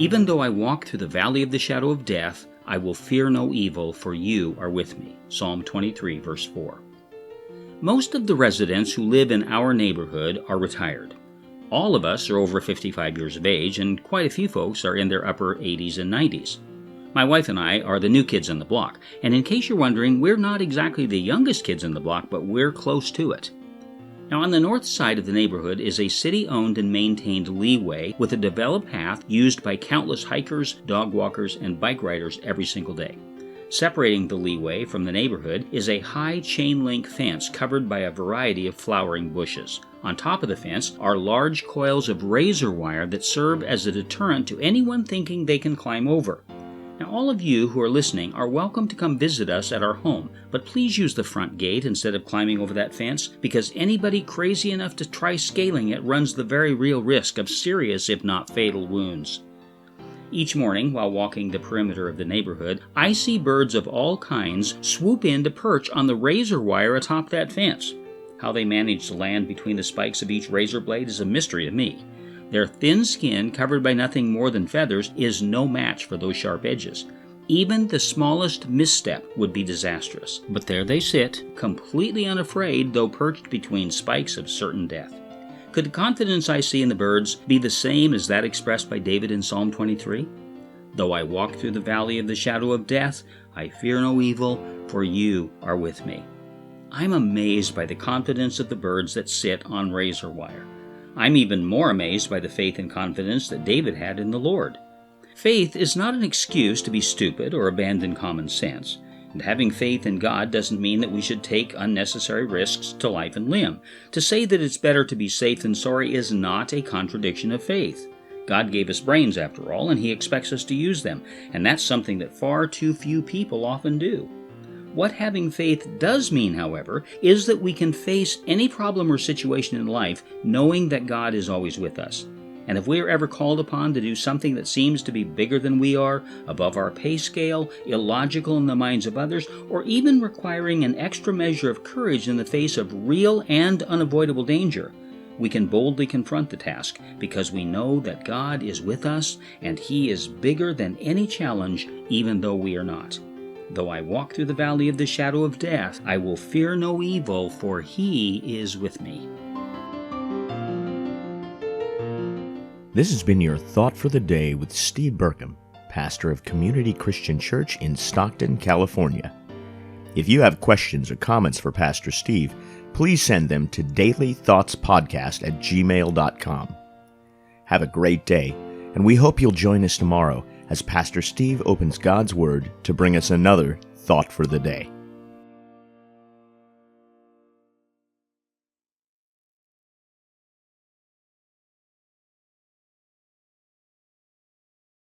Even though I walk through the valley of the shadow of death, I will fear no evil, for you are with me. Psalm 23, verse 4. Most of the residents who live in our neighborhood are retired. All of us are over 55 years of age, and quite a few folks are in their upper 80s and 90s. My wife and I are the new kids on the block, and in case you're wondering, we're not exactly the youngest kids on the block, but we're close to it. Now, on the north side of the neighborhood is a city-owned and maintained leeway with a developed path used by countless hikers, dog walkers, and bike riders every single day. Separating the leeway from the neighborhood is a high chain-link fence covered by a variety of flowering bushes. On top of the fence are large coils of razor wire that serve as a deterrent to anyone thinking they can climb over. Now, all of you who are listening are welcome to come visit us at our home, but please use the front gate instead of climbing over that fence, because anybody crazy enough to try scaling it runs the very real risk of serious, if not fatal, wounds. Each morning, while walking the perimeter of the neighborhood, I see birds of all kinds swoop in to perch on the razor wire atop that fence. How they manage to land between the spikes of each razor blade is a mystery to me. Their thin skin, covered by nothing more than feathers, is no match for those sharp edges. Even the smallest misstep would be disastrous. But there they sit, completely unafraid, though perched between spikes of certain death. Could the confidence I see in the birds be the same as that expressed by David in Psalm 23? Though I walk through the valley of the shadow of death, I fear no evil, for you are with me. I'm amazed by the confidence of the birds that sit on razor wire. I'm even more amazed by the faith and confidence that David had in the Lord. Faith is not an excuse to be stupid or abandon common sense. And having faith in God doesn't mean that we should take unnecessary risks to life and limb. To say that it's better to be safe than sorry is not a contradiction of faith. God gave us brains, after all, and He expects us to use them, and that's something that far too few people often do. What having faith does mean, however, is that we can face any problem or situation in life knowing that God is always with us. And if we are ever called upon to do something that seems to be bigger than we are, above our pay scale, illogical in the minds of others, or even requiring an extra measure of courage in the face of real and unavoidable danger, we can boldly confront the task because we know that God is with us and He is bigger than any challenge, even though we are not. Though I walk through the valley of the shadow of death, I will fear no evil, for He is with me. This has been your Thought for the Day with Steve Burkham, pastor of Community Christian Church in Stockton, California. If you have questions or comments for Pastor Steve, please send them to dailythoughtspodcast@gmail.com. Have a great day, and we hope you'll join us tomorrow as Pastor Steve opens God's Word to bring us another Thought for the Day.